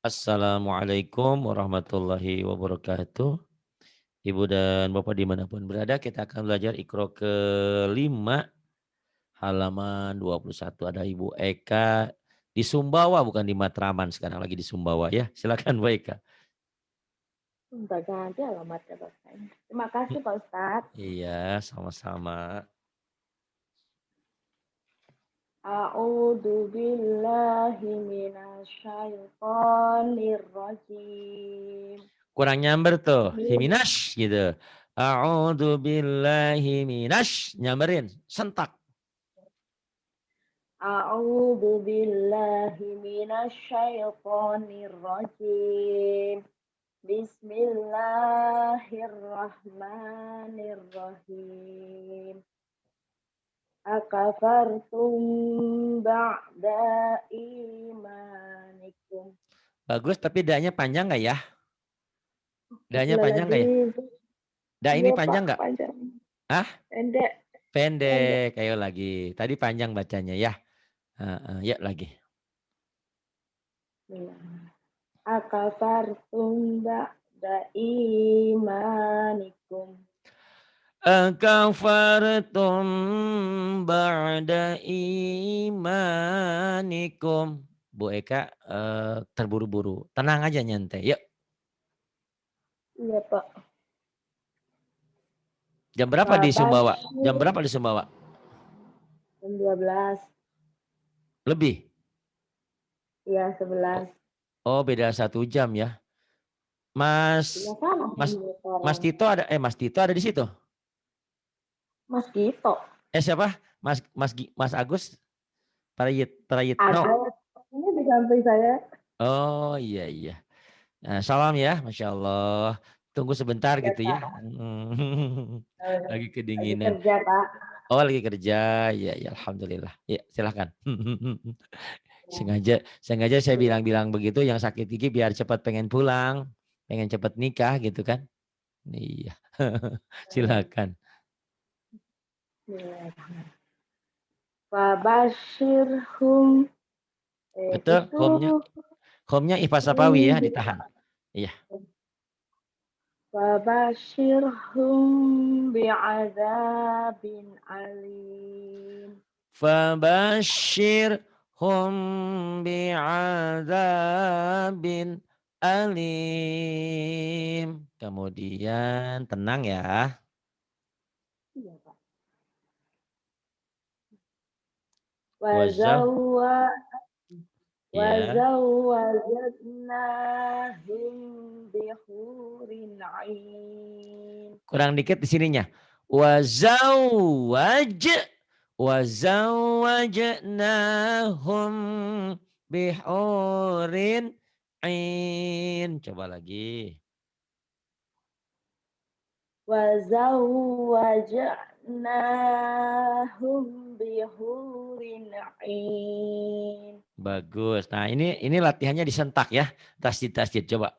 Assalamualaikum warahmatullahi wabarakatuh. Ibu dan Bapak dimanapun berada, kita akan belajar Iqra ke-5 halaman 21. Ada Ibu Eka di Sumbawa, bukan di Matraman. Sekarang lagi di Sumbawa ya. Silakan Bu Eka. Nggak ganti alamatnya Pak Ustadz. Terima kasih Pak Ustadz. Iya, sama-sama. A'udzu billahi minasyaitonir rajim. Kurang nyamber tuh. Bismillah. Himinash gitu. A'udzu billahi minash. Nyamberin. Sentak. A'udzu billahi minasyaitonir rajim. Bismillahirrahmanirrahim. Akafartum ba'da imanikum. Bagus, tapi da-nya panjang nggak ya? Da-nya panjang nggak ya? Astagfirullahaladzim. Da ini Iya Pak, panjang nggak? panjang. Ah, Pendek, pendek. pendek. Ayo lagi. Tadi panjang bacanya ya. Ya lagi. Akafartum ba'da imanikum. Akafartum ba'da imanikum. Bu Eka terburu-buru. Tenang aja nyantai. Yuk. Iya Pak. Jam berapa di Sumbawa? Jam Fabashir berapa di Sumbawa? jam 12. Lebih. Iya Oh, 11. oh, beda 1 jam ya. Iya Mas sama Mas ini Mas sekarang. Tito ada Mas Tito ada di situ. Mas Gito. Siapa? Mas Agus Ada. Prayitno. Ini di samping saya. Oh iya iya. Nah, salam ya, Masya Allah. Tunggu sebentar Iya gitu ya. Pak. Lagi Lagi kedinginan. kerja Pak. Oh lagi kerja, ya ya Alhamdulillah. Ya silahkan. Sengaja saya bilang-bilang begitu, yang sakit gigi biar cepat pengen pulang, pengen cepat nikah gitu kan. Iya, silakan. Bismillahirrahmanirrahim. Fabashirhum. Betul, Itu home-nya Ifa Sapawi ya, hmm, ditahan. Iya. Fabashirhum bi'adzabin alim. Fabashirhum bi'adzabin alim. Kemudian tenang ya. Iya, Pak. Wazah Wazawwa ya. wazawwajadnahum bihurin ain. Kurang dikit di sininya. Wazawwaj wazawwajnahum bihurin ain. Coba lagi. Wazawwajnahum bihurin ain. Bagus. Nah, ini latihannya disentak ya. Tasjid coba.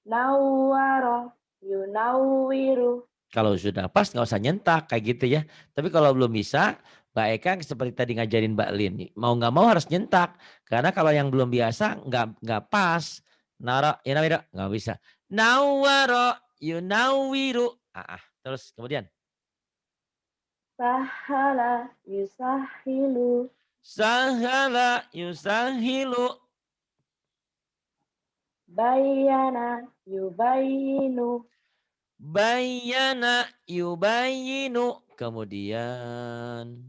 Nawwara yunawwiru. Kalau sudah pas nggak usah nyentak kayak gitu ya. Tapi kalau belum bisa, Mbak Eka seperti tadi ngajarin Mbak Lin, mau nggak mau harus nyentak. Karena kalau yang belum biasa nggak pas. Nara, ya nggak bisa. Nawaro, yunawiru. Terus kemudian. Sahala yusahilu. Sahala yusahilu. Bayana yubayinu. Bayana yubayinu. Kemudian.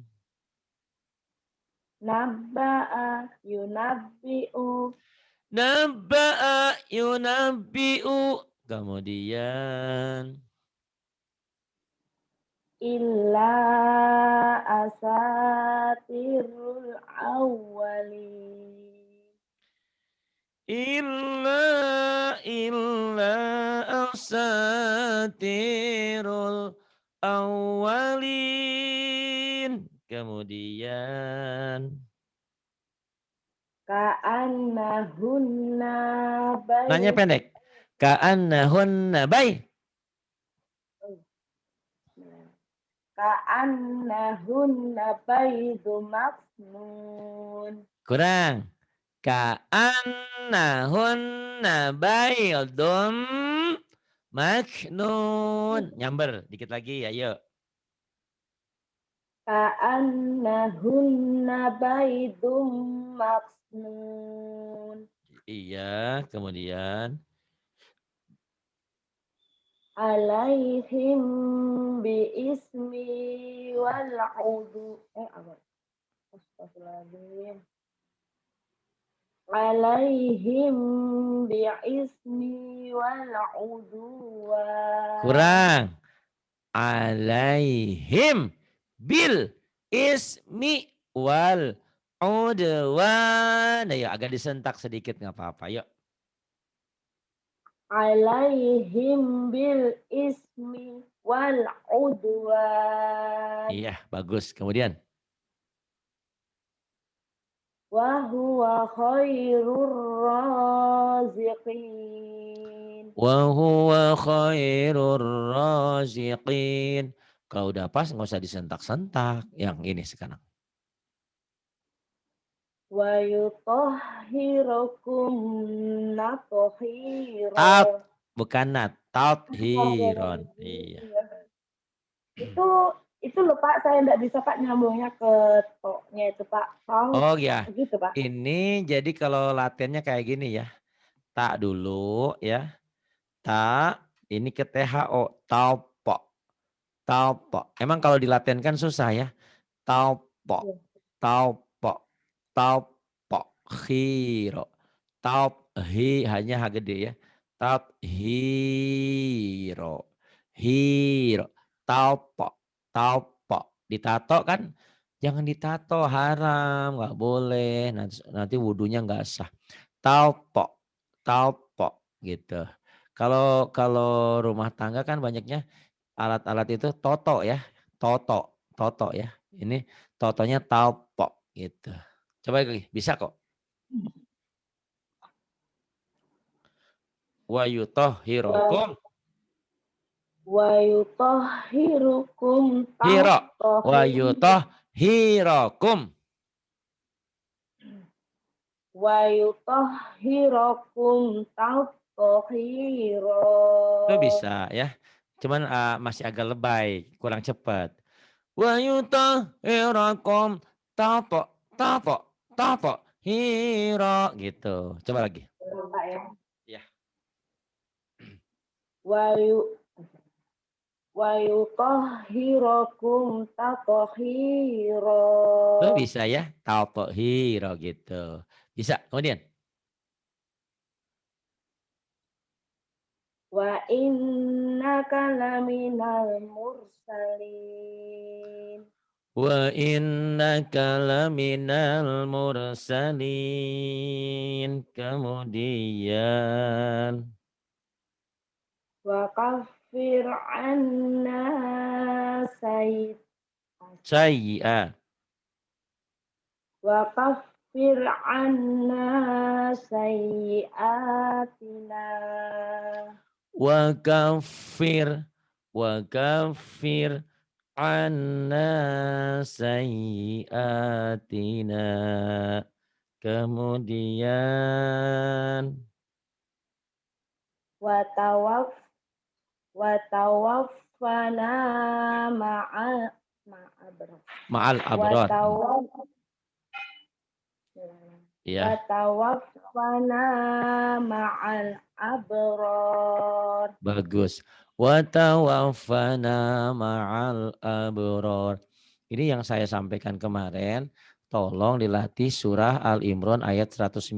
Nabba'a yunabbi'u. Nabba'a yunabbi'u. Kemudian. Illa asatirul awwalin. Illa asatirul awalin. Kemudian. Ka'annahunna Nanya bayt. pendek. Ka'annahunna bay. Ka'annahunna baydu maknun. Kurang. Ka'annahunna baydum maknun. Nyamber dikit lagi, ayo. Ka'annahunna baydum maksnun. Iya, kemudian. Alaihim biismi wal udu. Apa? Astagfirullahaladzim. Alaihim biismi wal udwan. Kurang. Alaihim bil ismi wal udwan. Ayo agak disentak sedikit nggak apa-apa. Yuk. Alaihim bil ismi wal udwan. Iya, bagus. Kemudian. Wa huwa khairur raziqin. Wa huwa khairur raziqin. Kalau udah pas nggak usah disentak-sentak. Yang ini sekarang. Wa yutahhirukum nathira. Tat, bukan nat. Tathiron. Iya. Itu loh Pak, saya enggak bisa Pak nyambungnya ke toknya itu Pak. Oh ya. Gitu Pak. Ini jadi kalau latihannya kayak gini ya. Tak dulu ya. Tak. Ini ke THO. Taupo. Taupo. Emang kalau dilatenkan susah ya. Taupo. Taupo. Taupo. Hiro. Taup. Hanya H gede ya. Taup. Hiro. Hiro. Taupo. Taupo. Ditato kan. Jangan ditato. Haram. Nggak boleh. Nanti wudhunya nggak sah. Taupo. Taupo. Gitu. Kalau rumah tangga kan banyaknya alat-alat itu toto ya. Toto ya. Ini totonya taupo gitu. Coba lagi, bisa kok. Wa yutahhirukum. Wa yutahhirukum Hiro. Wa tathira. yutahhirukum. Wa yutahhirukum tathira. Itu bisa ya. Cuman masih agak lebay, kurang cepat. Wa yutahhirukum tapo tapo tapo hiro gitu. Coba lagi. Pak ya. Ya. Wa yutahhirukum tathira. Lo bisa ya, tapo hiro gitu. Bisa. Kemudian. Wa innaka laminal mursalin. Wa innaka laminal mursalin. Kemudian. Wa kaffir anna sayyid. Sayyi'ah. Wa kaffir anna sayyi'atina. Wa kafir. Wa kafir. Anna sayyi'atina. Kemudian. Wa tawaffana ma'al Ma'al abrar. Ya. Watawaffana ma'al abrar. Bagus. Wa tawaffana ma'al abrar. Ini yang saya sampaikan kemarin. Tolong dilatih surah Al-Imran ayat 190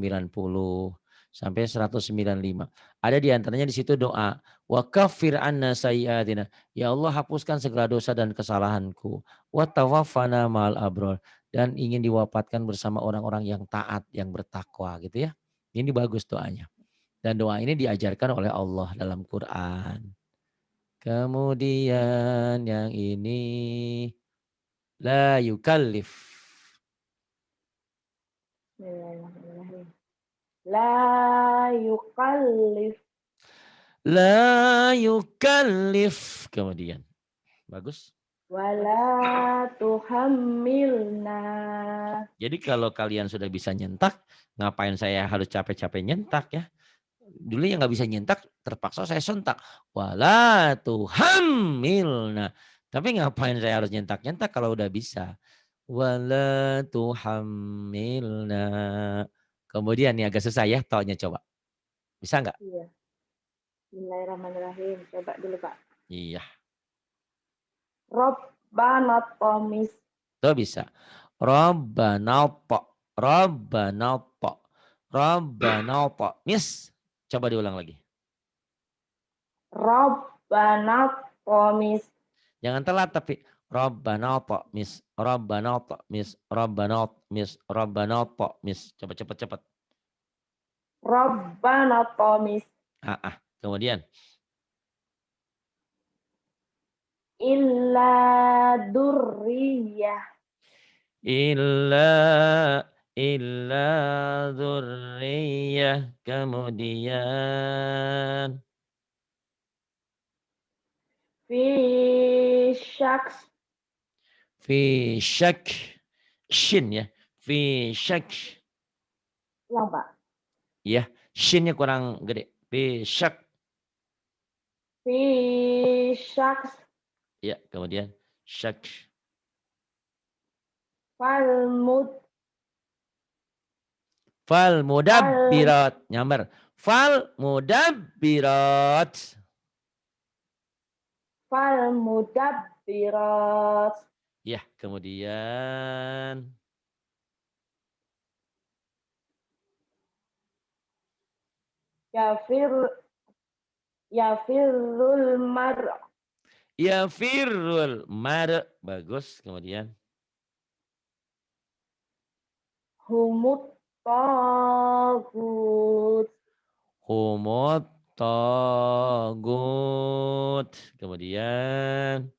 sampai 195. Ada di antaranya di situ doa. Wa kaffir anna sayyiatina. Ya Allah hapuskan segala dosa dan kesalahanku. Wa tawaffana ma'al abrar. Dan ingin diwafatkan bersama orang-orang yang taat, yang bertakwa gitu ya. Ini bagus doanya. Dan doa ini diajarkan oleh Allah dalam Quran. Kemudian yang ini la yukallif. La yukallif. La yukallif. Kemudian. Bagus. Wala tuhammilna. Jadi kalau kalian sudah bisa nyentak, ngapain saya harus capek-capek nyentak ya? Dulu yang nggak bisa nyentak, terpaksa saya sontak. Wala tuhammilna. Tapi ngapain saya harus nyentak-nyentak kalau udah bisa? Wala tuhammilna. Kemudian nih agak susah ya, taunya coba. Bisa nggak? Iya. Bismillahirrahmanirrahim. Coba dulu, Pak. Iya, Rabbana tamis. tuh bisa. Rabbana po. Rabbana po. Rabbana po. Miss, coba diulang lagi. Rabbana tamis. Jangan telat tapi Rabbana po. Miss. Rabbana po. Miss. Rabbana miss. Rabbana po. Miss. Coba cepet-cepet. Rabbana tamis. Kemudian. Illa durriyah. Illa dzurriyyah. Kemudian. Fi syaks. Fi syak. Shin ya. Fi syak. Ulang, Pak. Ya, shinnya kurang gede. Fi syak. Fi syaks. Ya, kemudian syak. Falmud. Fal mudabbirat. Nyamber. Fal mudabbirat. Falmudabbirat. Ya, kemudian. Yafirul mar. Ya firul mar. Bagus. Kemudian. Humut tagut. Humut tagut. Kemudian.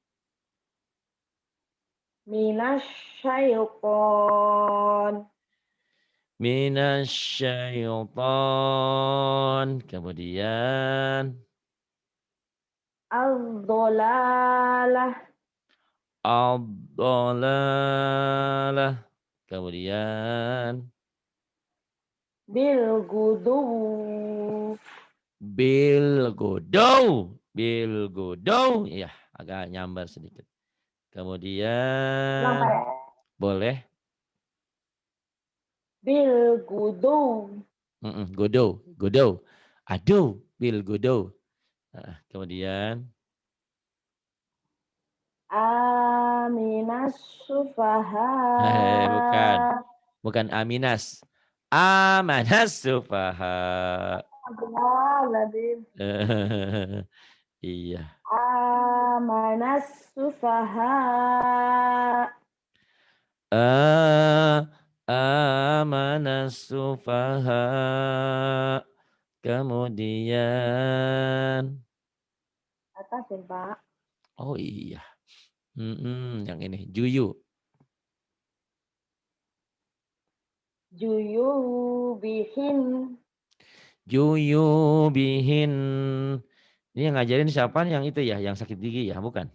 Minasyaiton. Minasyaiton. Kemudian. Al-dolalah. Ad-dalalah. Kemudian. Bilgudu. Bilgodow. Bilgodow. Ya, agak nyambar sedikit. Ulang, Pak, Kemudian. ya. Boleh. Bilgudu. Godow. Godow. Aduh. Bilgodow. Kemudian. Aminas sufaha. Bukan. Bukan Aminas. Amanas sufaha. Astagfirullahaladzim. Iya. Amanas sufaha. Amanas sufaha. Kemudian. Atasin, Pak. Oh iya. Yang ini. Juyu. Juyu bihin. Juyu bihin. Ini yang ngajarin siapa? Yang itu ya. Yang sakit gigi ya. Bukan.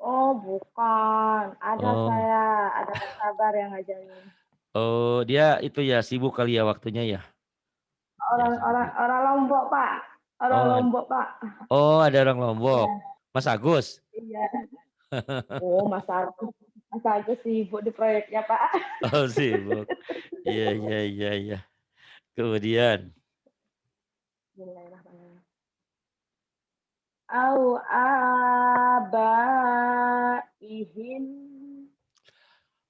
Oh, bukan. Ada Oh. ada Kak Sabar yang ngajarin. Oh, dia itu ya sibuk kali ya waktunya ya. Orang Lombok, Pak. Orang Oh, Lombok, Pak. oh ada orang Iya, Lombok. Mas Agus. iya. Oh, Mas Agus sibuk di proyeknya, Pak. Oh, sibuk. Iya, iya, iya, iya. Kemudian. Bismillahirrahmanirrahim. Au abaihin.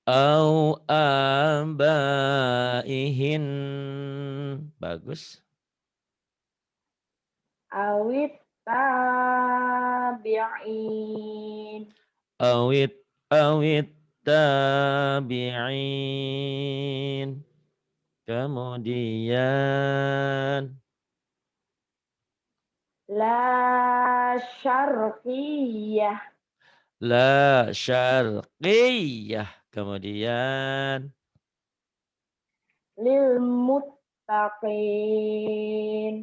Au abaihin. Bagus. Awit tabi'in. Awit tabi'in. Kemudian. La syarqiyah. La syarqiyah. Kemudian. Lil muttaqin.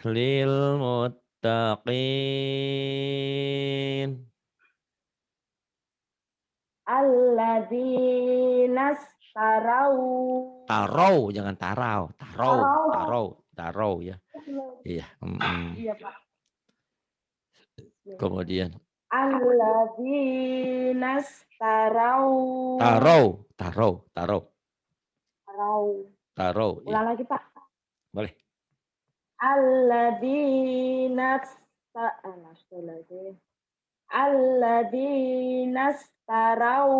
Lil muttaqin. Alladzina starau. Tarau, jangan tarau. Tarau, Tarau. tarau, tarau ya. Iya. Iya, Pak. Kemudian Alladzina starau. tarau, tarau, tarau, Tarau. tarau. Ya, Ulang lagi, Pak. boleh. Alladzina Alladzina starau.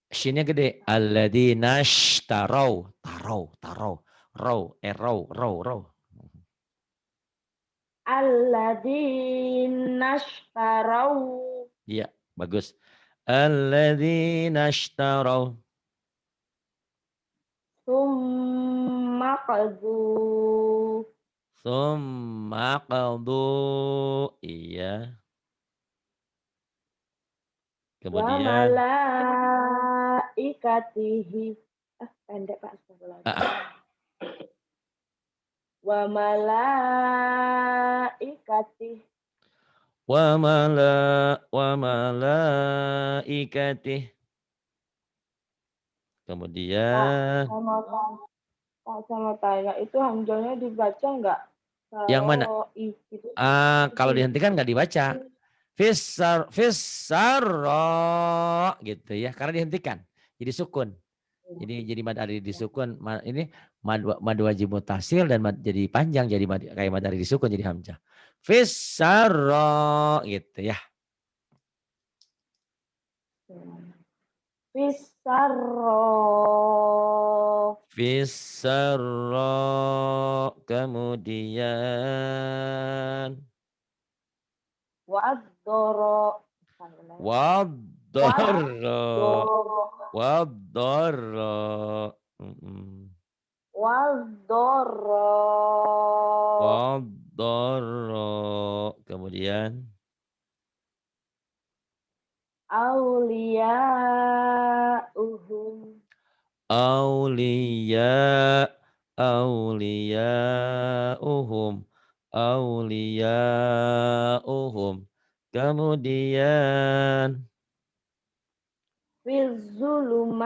Shinnya gede. Alladzina tarau, tarau, tarau. Rau, rau, rau, rau. Alladzina starau. Iya, bagus. Alladzina tarau. Summa qadu. Summa qadu. Iya. Wa Kemudian malaikatihi. Pendek, Pak. Astagfirullahaladzim. Wa malaikatihi. wa malaikatih. Pak, Kemudian saya mau tanya, itu hamzahnya dibaca nggak? yang mana? Kalau itu Kalau dihentikan nggak dibaca. Fissarro gitu ya, karena dihentikan. Jadi sukun. Jadi mad ari disukun. Ini mad wajib mutasil dan jadi panjang jadi kayak mad ari disukun jadi hamzah. Fissarro gitu ya. Fisarro. Fissarro kemudian Waddoro. waddarro Waddoro. waddarro. Mm-mm. Waddoro. Waddarro kemudian Aulia uhum. auliya auliyauhum auliyauhum kemudian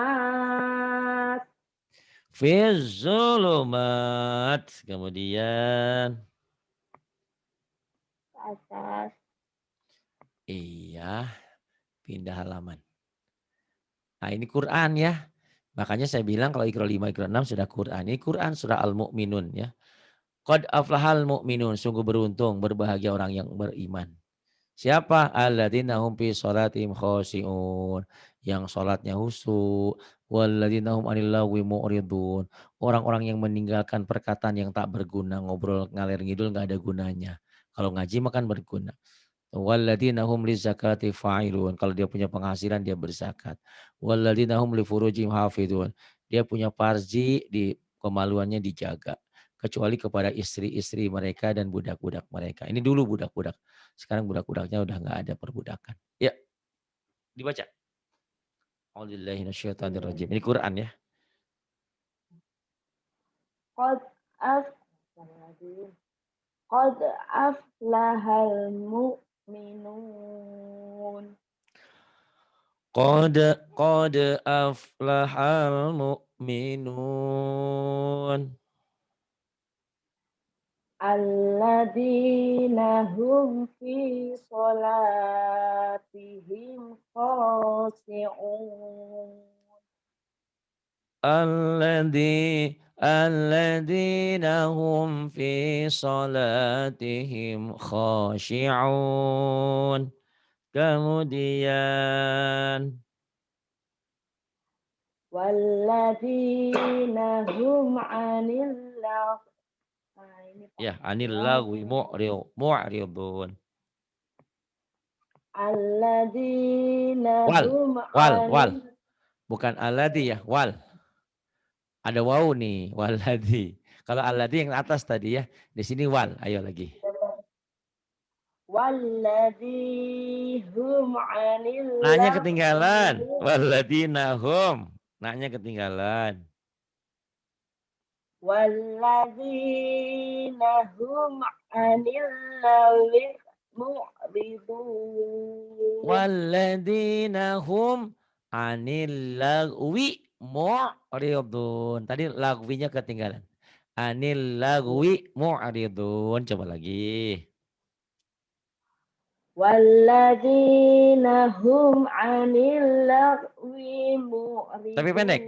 Fizulumat. Fizzulumat kemudian Atas. iya pindah halaman. Nah ini Quran ya. Makanya saya bilang kalau Iqra 5 Iqra 6 sudah Quran. Ini Quran surah Al-Mu'minun ya. Qad aflahal mu'minun, sungguh beruntung, berbahagia orang yang beriman. Siapa? Alladzina hum fi sholatihim khoshi'un. Yang sholatnya husu. Walladzina hum anil lagwi mu'ridun. Orang-orang yang meninggalkan perkataan yang tak berguna. Ngobrol ngalir ngidul nggak ada gunanya. Kalau ngaji makan berguna. Walladzina hum lizakati fa'ilun. Kalau dia punya penghasilan dia berzakat. Walladzina hum li furujihim hafidun. Dia punya parji, di kemaluannya dijaga. Kecuali kepada istri-istri mereka dan budak-budak mereka. Ini dulu budak-budak. Sekarang budak-budaknya udah nggak ada perbudakan. Ya, dibaca. A'udzubillahiminasyaitonirrajim. Ini Quran ya. Qad af. Qad aflahal mu'minun. Qad aflahal mu'minun. Alladzina hum fi sholatihim khashi'un. Alladzina hum fi salatihim khashi'un. Kemudian Walladzina hum anil ini Pak. ya anil lagwi mu'ridun. Alladzina Wal, hum wal. anil. Bukan alladzi ya, wal. Ada waw nih, waladzi. Kalau alladzi yang atas tadi ya, di sini wal. Ayo lagi. Walladzi hum anil Nanya ketinggalan. lagwi. Walladzina hum. Nanya ketinggalan. Walladzina hum anil lagwi mu'ridun. Walladzina hum Anil lagwi mu'ridun. Tadi lagwinya ketinggalan. Anil lagwi mu'ridun. Coba lagi. Walladzina hum 'anil lagwi Tapi pendek.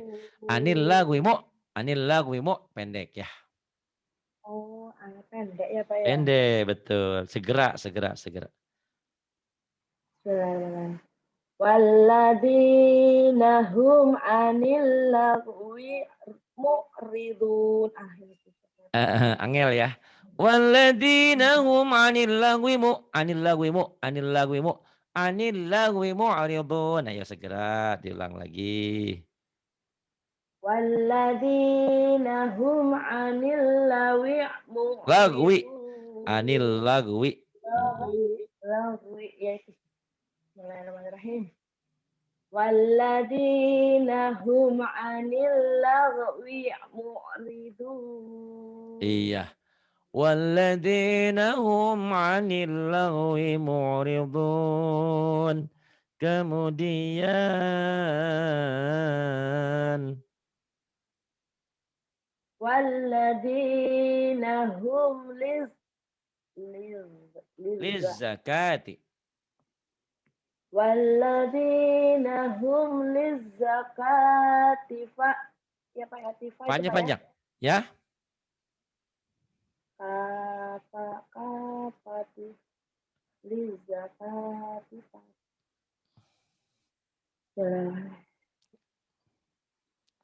Anil lagwi mu'ridun. Anil lagwi pendek ya. Oh, pendek ya Pak ya. Pendek betul. Segera. Benar-benar. Walladzina hum 'anil lagwi mu'ridun. Angel ya. Walladzina hum anil lagwi mu'ridun. Ayo segera diulang lagi. Walladzina hum 'anil lagwi Lagwi. mu'ridun. Anil lagwi. Lagwi ya. Bismillahirrahmanirrahim. Walladzina hum 'anil lagwi mu'ridun. Iya. Walladzina hum anil lagwi mu'ridun. Kemudian Walladzina hum lizakati. Walladzina hum lizzakati ya Pak ya, tifa itu Pak ya. Panjang-panjang. Ya. Kapati lizzakati Walladzina.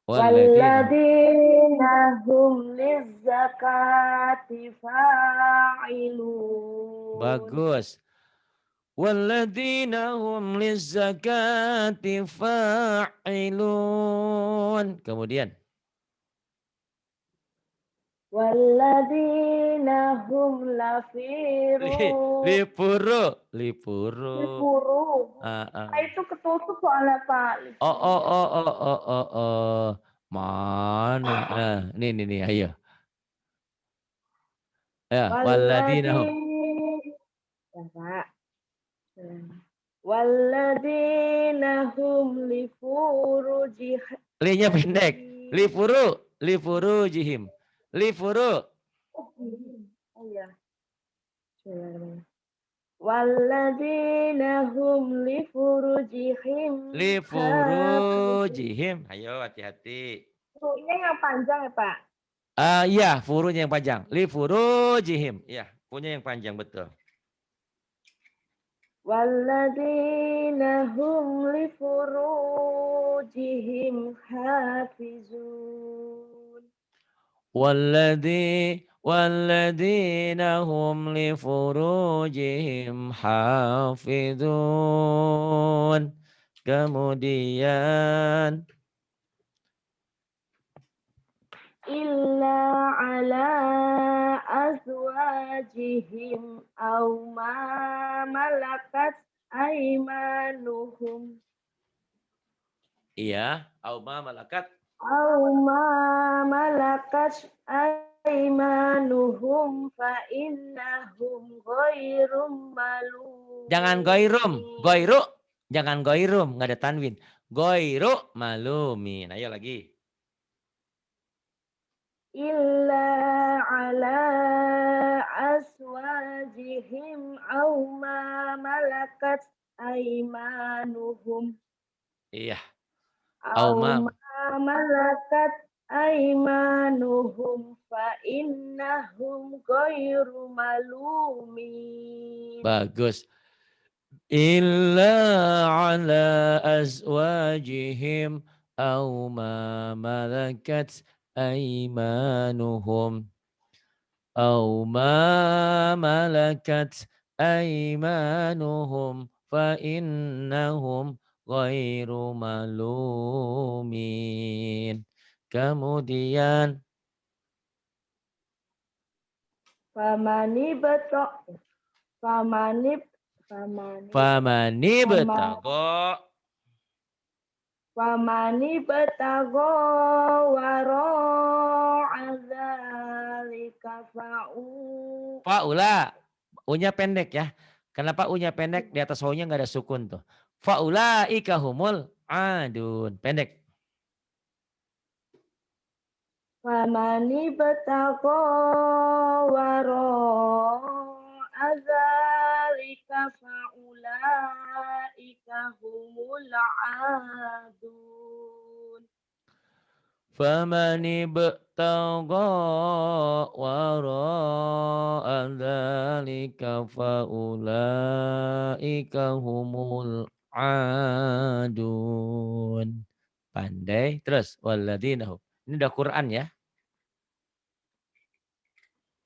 Walladzina hum lizzakati fa'ilun. Bagus. Walladzina hum lizakati fa'ilun. Kemudian. Walladzina hum Lipuru. lifuru. Itu ketutup soalnya Pak. Oh. Mana? Nih, ayo. Ya, walladzina hum. Ya Pak. Walladzina hum lifurujihim. Linya pendek. Lifuru jihim. Lifuru. Oh iya. Walladzina hum lifurujihim. Lifuru jihim. Ayo hati-hati. Ini yang panjang ya Pak? Iya, furunya yang panjang. Lifuru jihim. Iya, punya yang panjang betul. Walladzina hum lifurujihim hafizun. Walladzina hum lifurujihim hafidun. Kemudian Illa ala azwajihim aw ma malakat aimanuhum. iya, auma malakat. Aw ma malakat aimanuhum fa innahum ghairum malum. Jangan goirum, jangan goirum, nggak ada tanwin. Goiru malumin. Ayo lagi. Illa ala aswajihim aw ma malakat aimanuhum. Iya. Aw ma malakat aimanuhum fa innahum ghairu malumin. Bagus. Illa ala azwajihim aw ma malakat aimanuhum. Aw ma malakat aimanuhum fa innahum ghairu malumin. Kemudian Famani betok famani betago waro azalika Faula. U-nya pendek ya. Kenapa U-nya pendek? Di atas W-nya nggak ada sukun tuh. Faula ikahumul adun. Pendek. Famani bataqa wara'a dzalika faulaika humul adun. Faman ibtagha wara'a dzalika faulaika humul adun. Pandai. Terus walladzina hum. Ini udah Quran ya.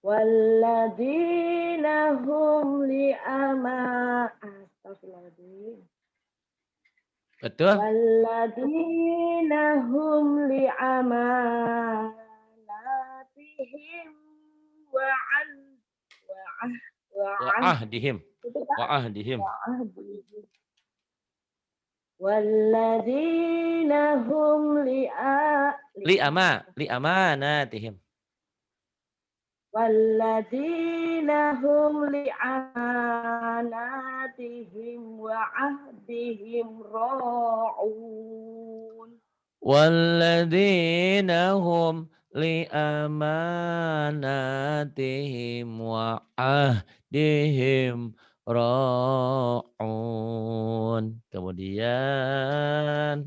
Walladzina hum Astagfirullahaladzim. Betul? Walladzina hum li'amanatihim wa'an wa'ah wa'ah Wa'ahdihim. itu Kak Wa'ahdihim. wa'ahdihim. Walladzina hum Li'amanatihim. Walladzina hum li'amanatihim wa'ahdihim ra'un. والذين هم لأماناتهم وعهدهم راعون. Kemudian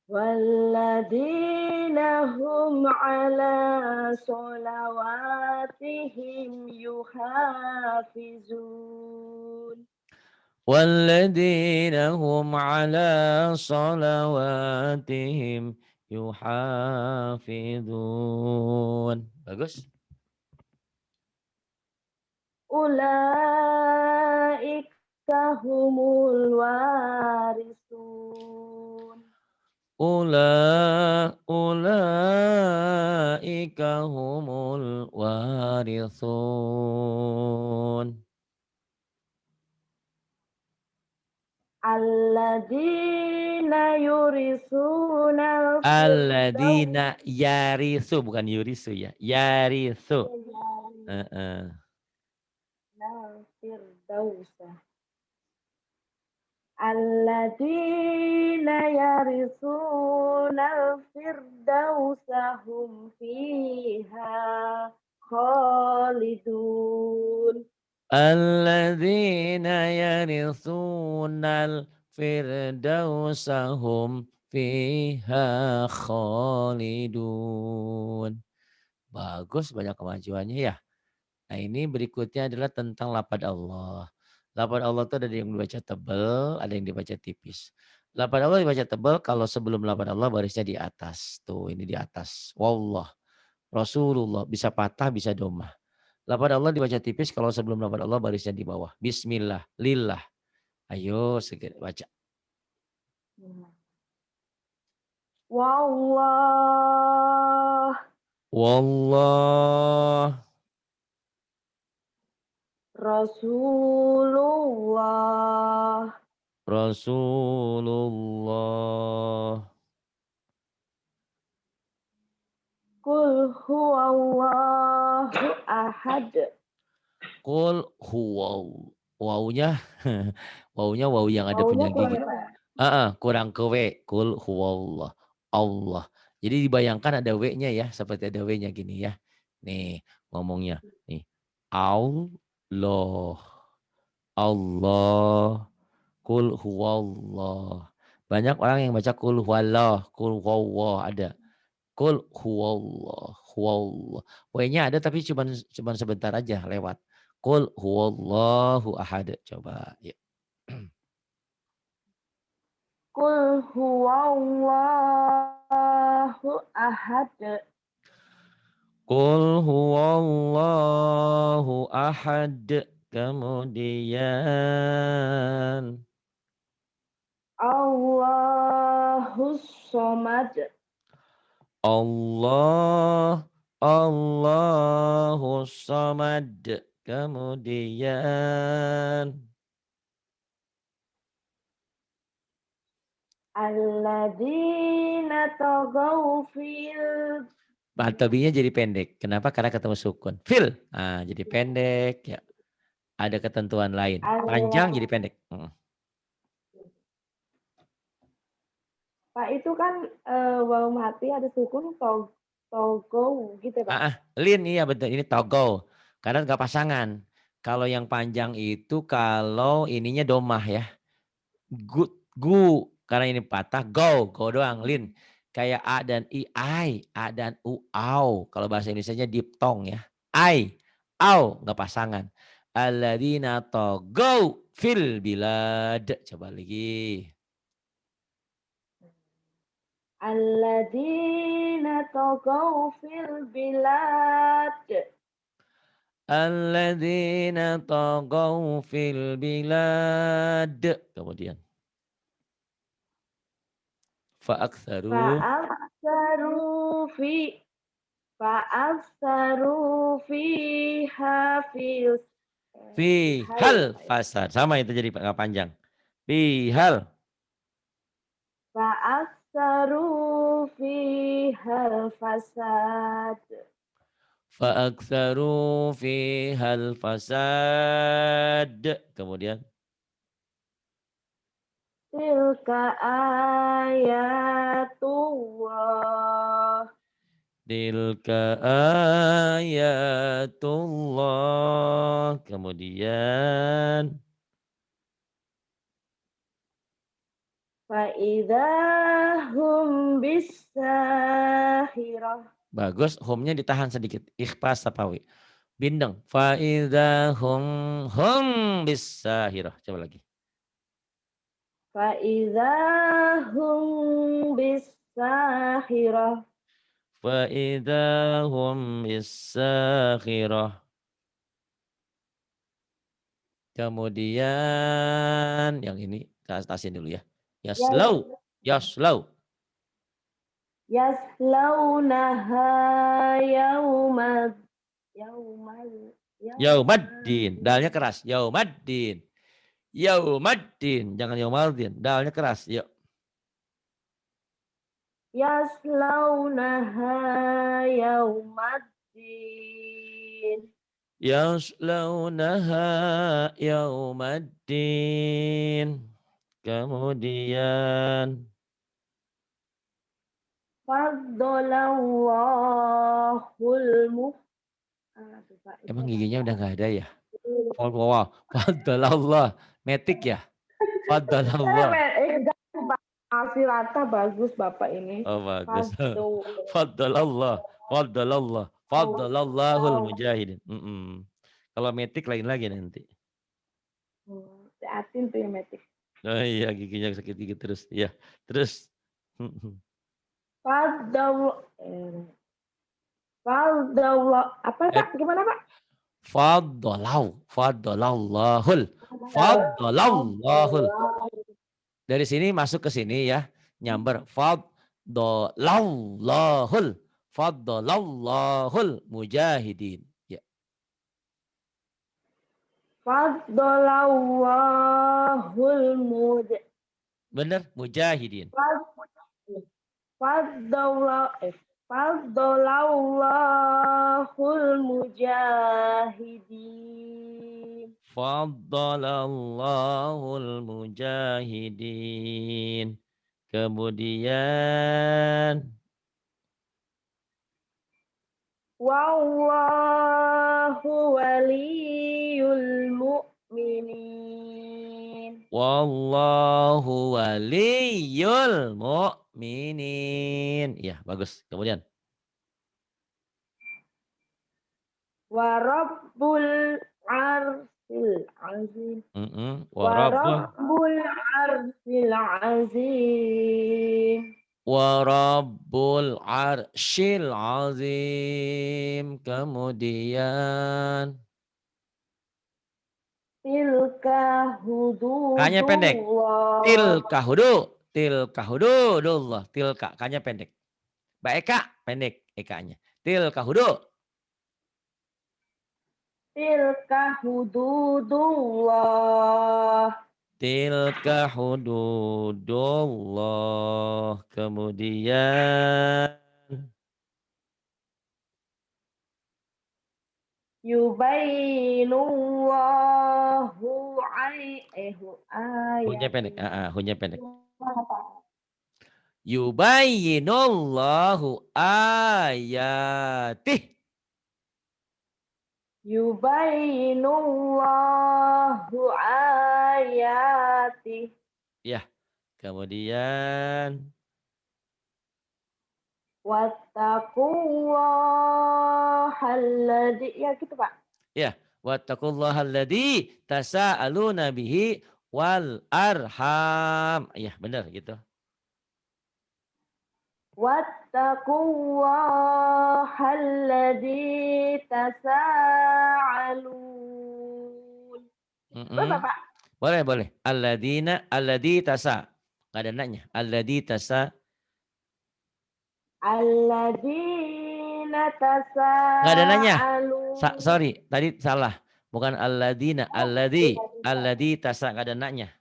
Walladzina hum ala sholawatihim yuhafizun. والذين هم على صلواتهم يحافظون. Bagus. Ulaika humul warisun. Ulaika humul warithun. Alladzina yurisuna firdaus. Alladzina yarisu, bukan yurisu ya. Yarisu. Heeh. Firdausa. Alladzina yarisuna firdausa hum fiha khalidun. Alladzina yaritsunal firdausa hum fiha khalidun. Bagus, banyak kemajuannya ya. Nah ini berikutnya adalah tentang lapad Allah. Lapad Allah itu ada yang dibaca tebal, ada yang dibaca tipis. Lapad Allah dibaca tebal kalau sebelum lapad Allah barisnya di atas. Tuh ini di atas. Wallah. Rasulullah. Bisa patah, bisa domah. Lapad Allah dibaca tipis kalau sebelum lapad Allah barisnya di bawah. Bismillah. Lillah. Ayo segera baca. Wallah. Wallah. Rasulullah. Rasulullah. Qul huwallahu ahad. Qul huwa. Wawunya wawunya wawu yang ada Maunya punya kurang gigi. apa ya? Kurang ke W. Qul huwallah. Allah. Jadi dibayangkan ada W-nya ya, seperti ada W-nya gini ya. Nih, ngomongnya. Nih. Allah. Allah. Qul huwallah. Banyak orang yang baca qul huwallah, qul huwallah ada. Qul huwallah, huwallah. W-nya ada tapi cuman sebentar aja lewat. Qul huwallahu ahad. Coba ya. Qul huwallahu ahad. Qul huwallahu ahad. Kemudian Allahus somad. Allahus samad. Kemudian Alladzina tagaw fil. Tabinya jadi pendek. Kenapa? Karena ketemu sukun. Jadi pendek ya. Ada ketentuan lain. Panjang jadi pendek. Pak itu kan waw mati ada sukun togo gitu ya Pak? Lin iya betul ini toggle karena nggak pasangan. Kalau yang panjang itu kalau ininya domah ya. Gu karena ini patah go doang lin. Kayak a dan a dan au. Kalau bahasa Indonesianya diphthong ya. Au nggak pasangan. Alladzina togau fil bilad. Coba lagi. Alladzina tagaw fil bilad. Alladzina taghaw fil bilad. Kemudian fa'aktsaru Fa'aksaru fi fa'aksaru fiha fil fi hal fasad. Sama itu jadi nggak panjang. Fi hal. Fa'aksaru fihal fasad. Fa'aktsaru fi hal fasad. Kemudian Tilka ayatullah. tilka ayatullah. Kemudian Fa'idahum bisahirah. bagus, home-nya ditahan sedikit. Ikhfas sapawi. Bindeng. Hum bisahirah. Coba lagi. Fa'idahum bisahirah. Hum bisakhirah. Kemudian yang ini tasin dulu ya. Yaslau. Yaslau. Yaslaunaha yaumad yaumal Yaumaddin. Dalnya keras. Yaumaddin. Yaumaddin. Jangan yaumaldin. Dalnya keras. Yuk. yaslaunaha yaumaddin. Yaslaunaha yaumaddin. Kemudian Faddalallahul emang giginya udah nggak ada ya? Wow, faddalallah. Metik ya? Faddalallah. Masih rata bagus Bapak ini. Oh bagus. Faddu. Faddalallah. Faddalallah. Faddalallahul mujahidin. Kalau metik lain lagi nanti. Atin tuh yang metik. Oh iya giginya sakit gigi terus. Iya. Terus. Faddal. Faddallah. Apa Pak? Gimana Pak? Faddalallahul. Faddalallahul. Dari sini masuk ke sini ya. Nyamber. Faddalallahul. Faddalallahul mujahidin. Ya. Faddalallahul mujahidin. Bener. Mujahidin. Faddalallahul mujahidin. Faddalallahul mujahidin. Kemudian Wallahu waliyul mu'minin. wallahu waliyul mu'minin. Ya, bagus. Kemudian Wa rabbul arsil azim. Wa Warabbul rabbul arsil azim. Warabbul arsyil azim. Kemudian Tilka K-nya pendek. hududullah. Tilka hudu. Tilka hududullah. Tilka. K-nya pendek. Mbak Eka pendek Eka-nya. Tilka hudu. Tilka hududullah. Tilka hududullah. Kemudian Yubainullahu hunya ayat. pendek. Hunya pendek. Yubayyinullahu ayatih. Yubayyinullahu ayati. Ya, kemudian Wattaqullahal ya gitu Pak. ya, wattaqullahal tasaaluna bihi wal arham. Ya, benar gitu. Wattaqullahal tasaalun. Boleh Pak? Boleh, boleh. Alladzi tasa. Enggak ada nanya. Alladzi tasa. Alladzina Enggak ada nanya. tasaalun. Sorry, tadi salah. Bukan alladzina, alladzi tasa, enggak ada nanya.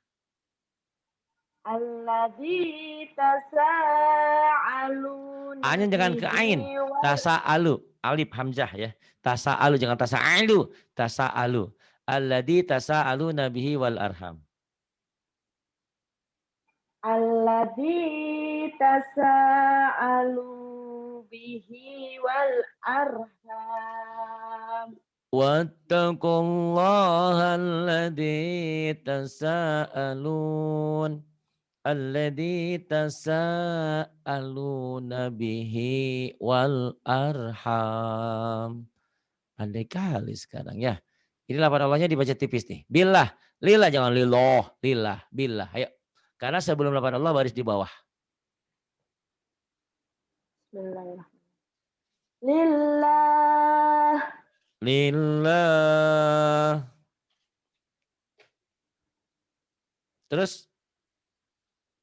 Alladzi tasaaluna A-nya jangan ke ain. bihi wal Tasa'alu. Alif hamzah ya. Tasa'alu jangan tasa'alu. Tasa'alu. Alladzi tasa'aluna bihi wal arham. alladzi tasaalu bihi wal arham. Wattaqullaha alladzi tasa'alun. Alladzi tasa'aluna bihi wal arham. Andai kali sekarang ya. Ini lafaz Allahnya dibaca tipis nih. Billah, lillah jangan liloh, lillah, billah. Ayo. Karena sebelum lafaz Allah baris di bawah. Lillah. Lillah. Terus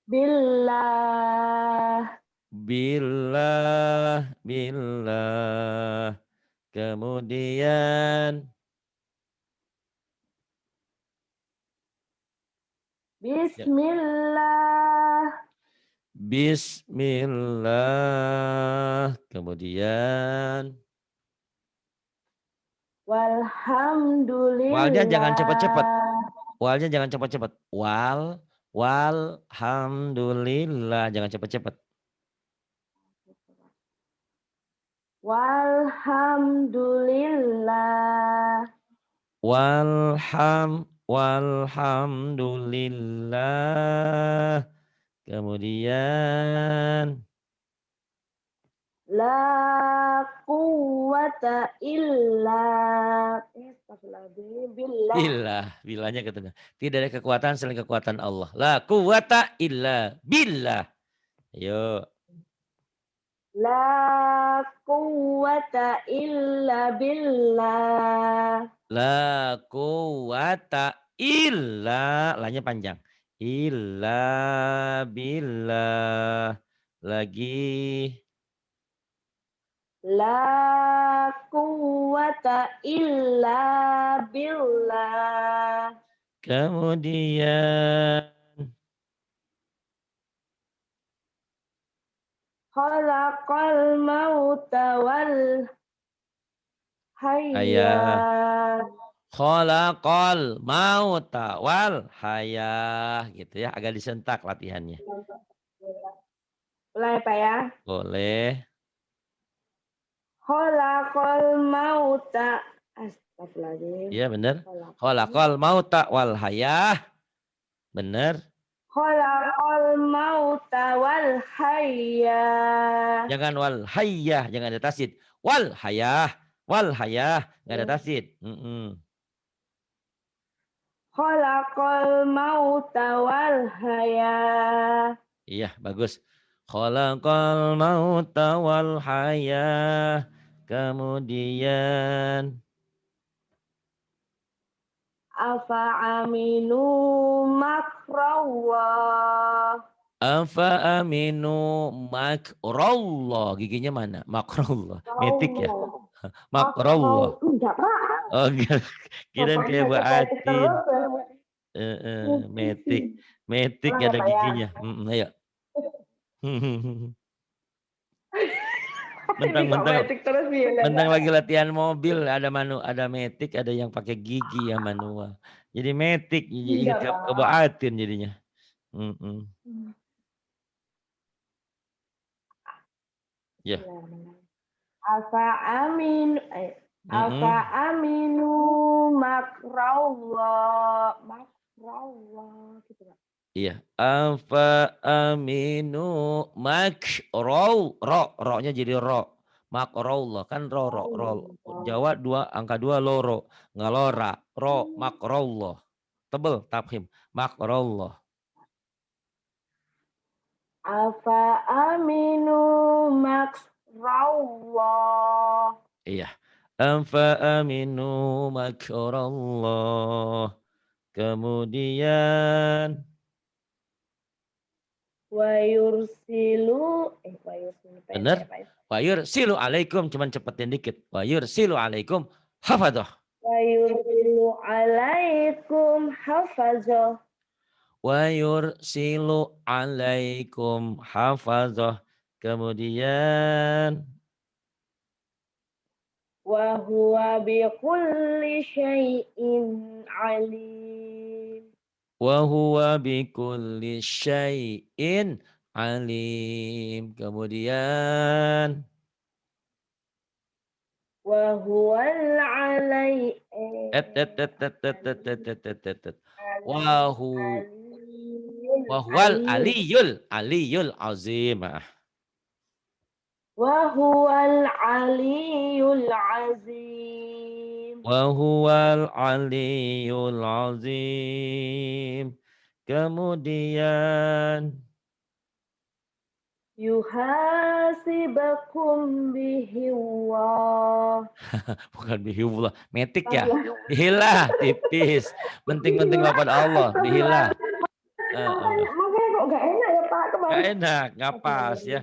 Billah. billah, billah. Kemudian Bismillah. bismillah. Kemudian Walhamdulillah. walnya jangan cepat-cepat. Walnya jangan cepat-cepat. Walhamdulillah jangan cepat-cepat. Walhamdulillah. Walhamdulillah. Kemudian La quwwata illa billah. billahnya ketemu. Tidak ada kekuatan selain kekuatan Allah. La quwata illa billah. Ayo. La quwwata illa billah. La quwata illa. Lanya panjang. Illa billah. Lagi. La quwwata illa billah. Kemudian. Khalaqal mauta wal hayya. Khalaqal mauta wal hayah. Gitu ya. Agak disentak latihannya. Boleh Pak ya? Boleh. Khalaqal mauta. Astagfirullahaladzim. Iya benar. Khalaqal mauta wal hayah. Benar. Khalaqal mauta wal hayya. Jangan wal hayah, jangan ada tasid. Wal hayah, enggak ada tasid. Khalaqal mauta wal hayya. Iya, bagus. Khalaqal mauta wal hayah. Kemudian Afa aminu makrallah. afa aminu makrallah. Giginya mana? Makrallah. Metik ya. Makrallah. Enggak Pak. Oh, enggak. Kirain kayak baatin. Metik. Metik Ulang ya, ada Pak, ya. giginya. Ayo. Mentang lagi latihan mobil ada metik, ada yang pakai gigi yang manual. Jadi metik, ingat kebaatin jadinya. Ya. Bismillahirrahmanirrahim. Afa amin afa Mm-mm. aminu makrallah gitu Kak. Iya. Afa aminu makro. Ro-nya jadi ro. Makrollah. Kan ro. Allah. Jawa angka 2 loro. Nggak lora. Ro. Makrollah. Tebel tafhim. Makrollah. Afa aminu makrallah. Iya. Afa aminu makrollah. Kemudian Wa yursilu pendek benar. Pak. Wayur silu alaikum. Cuman cepetin dikit. Wayur silu alaikum. Hafadah. Wa yursilu alaikum hafazah. Wa yursilu alaikum hafazah. Kemudian Wa huwa bikulli syai'in alim. wa huwa bikulli syai'in alim. Kemudian Wa huwal alai Wahu aliyul wahwal alim. aliyul azim. Wa huwal aliyul azim. Wahuwal aliyul azim. Kemudian Yuhasibakum bihi Allah. bukan bihillah, metik ya. Bihillah, tipis. Penting-penting wafat Allah, bihillah. Makanya kok gak enak ya Pak Gak kemarin. enak, gak pas ya.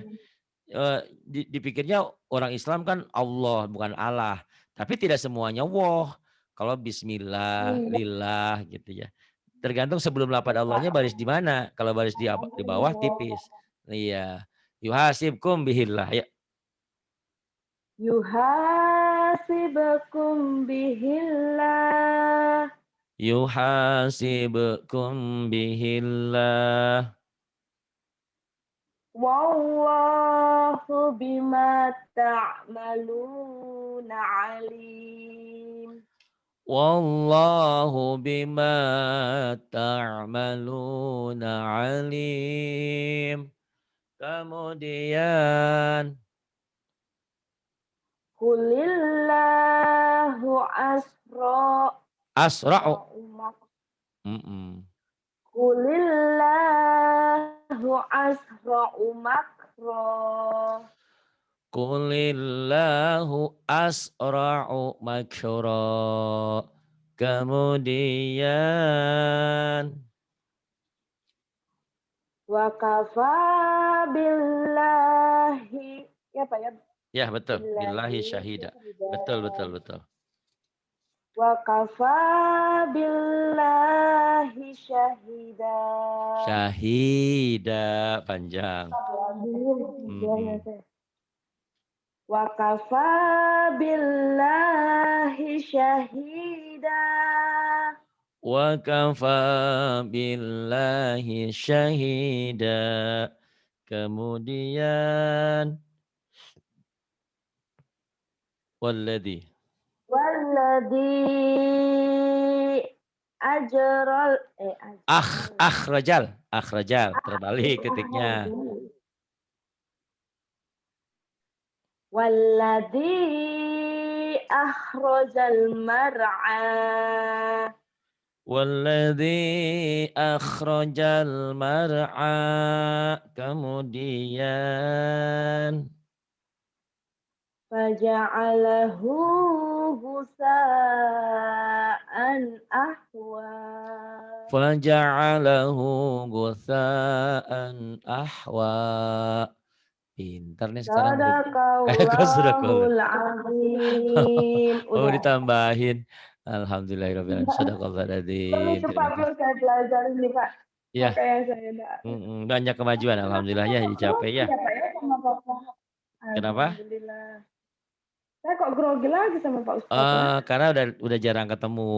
Dipikirnya orang Islam kan Allah, bukan Allah. Tapi tidak semuanya wah. Kalau bismillah, Iya. lillah gitu ya. Tergantung sebelum lafaz Allahnya baris di mana. Kalau baris di bawah tipis. Iya. Yuhasibkum bihillah. Ya. Yuhasibakum bihillah. Yuhasibkum bihillah. Wallahu bima ta'maluna alim. Wallahu bima ta'maluna alim. Kemudian Kulillahu asra'u. umak. Mm-mm. Kulillahu asra'u makro. Qulillahu asra'u makra. Kemudian Wa kafa billahi. Ya Pak ya. ya betul, billahi Billahi syahida. Betul, betul, syahida. betul. Wa kafa billahi syahida. Syahida panjang. Mm-mm. Wa kafa billahi syahida. Wa kafa billahi syahida. Kemudian walladzi Walladhi ajral akhrajal terbalik ketiknya. Walladhi akhrajal mar'a. Walladzi akhrajal mar'a. Kemudian Faja'alahu gusa'an ahwa. faja'alahu gutsaan ahwa. Pintar nih sekarang. Sadaqallahul azim. Oh Udah. ditambahin. Alhamdulillahirabbil alamin. Shadaqallahul adzim. Terus Terima Pak kasih. saya belajar ini Pak. Ya, Apa yang saya enggak. banyak kemajuan alhamdulillah ya dicapai ya. Ya Pak ya sama Bapak. Kenapa? Alhamdulillah. Saya kok grogi lagi sama Pak Ustadz ya. Karena udah jarang ketemu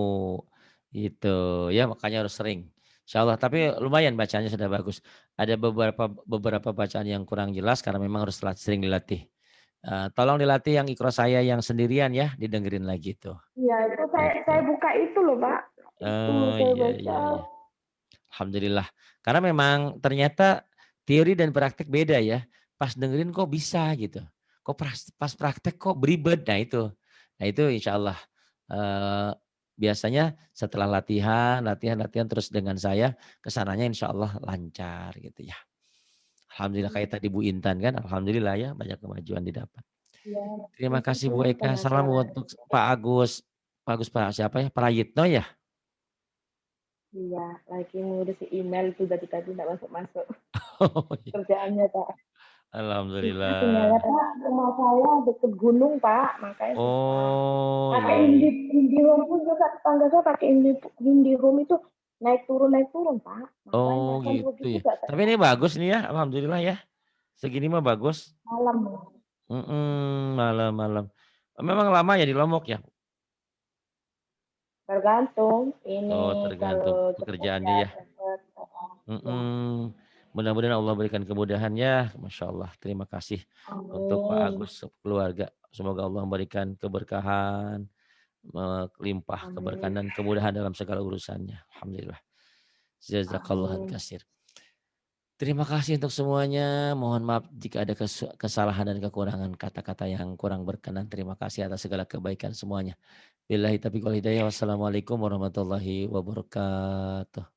gitu ya, makanya harus sering. Insyaallah, tapi lumayan bacanya sudah bagus. Ada beberapa bacaan yang kurang jelas karena memang harus sering dilatih. Tolong dilatih yang Iqra saya yang sendirian ya, didengerin lagi tuh. Iya, itu saya Gitu. buka itu loh, Pak. Itu Oh, saya iya baca. iya iya. Alhamdulillah. Karena memang ternyata teori dan praktek beda ya. Pas dengerin kok bisa gitu. Kok pas praktek kok beribet. Nah itu. Nah itu insya Allah. eh, biasanya setelah latihan terus dengan saya, kesananya insya Allah lancar gitu ya. Alhamdulillah kayak tadi Bu Intan kan. Alhamdulillah ya banyak kemajuan didapat. Iya, Terima itu kasih sih Bu Eka. Salam penasaran. untuk Pak Agus. Pak Agus Pak siapa ya? Prayitno ya? Iya, lagi ngurus email tiba-tiba tidak masuk-masuk Oh, iya. kerjaannya, Pak. Susah sinyalnya, Alhamdulillah. Pak. Rumah saya deket gunung, Pak. Makanya susah. Oh Pakai iya iya. IndiHome pun juga tetangga saya pakai IndiHome itu naik turun, Pak. Oh Makanya kan gitu rugi ya. juga Tapi saya ini bagus nih ya, alhamdulillah ya. Segini mah bagus. malam. Malam-malam. Memang lama ya di Lombok ya? Tergantung. Oh Ini tergantung kalau cepat pekerjaannya ya ya. cepat. Ya. Mm-mm. Mudah-mudahan Allah berikan kemudahan ya. Masya Allah. Terima kasih untuk Pak Amin. Agus keluarga. Semoga Allah memberikan keberkahan, melimpah keberkahan Amin. dan kemudahan dalam segala urusannya. Alhamdulillah. Jazakallahu Amin. kasir. Terima kasih untuk semuanya. Mohon maaf jika ada kesalahan dan kekurangan kata-kata yang kurang berkenan. Terima kasih atas segala kebaikan semuanya. Billahi taufiq wal hidayah. Wassalamualaikum warahmatullahi wabarakatuh.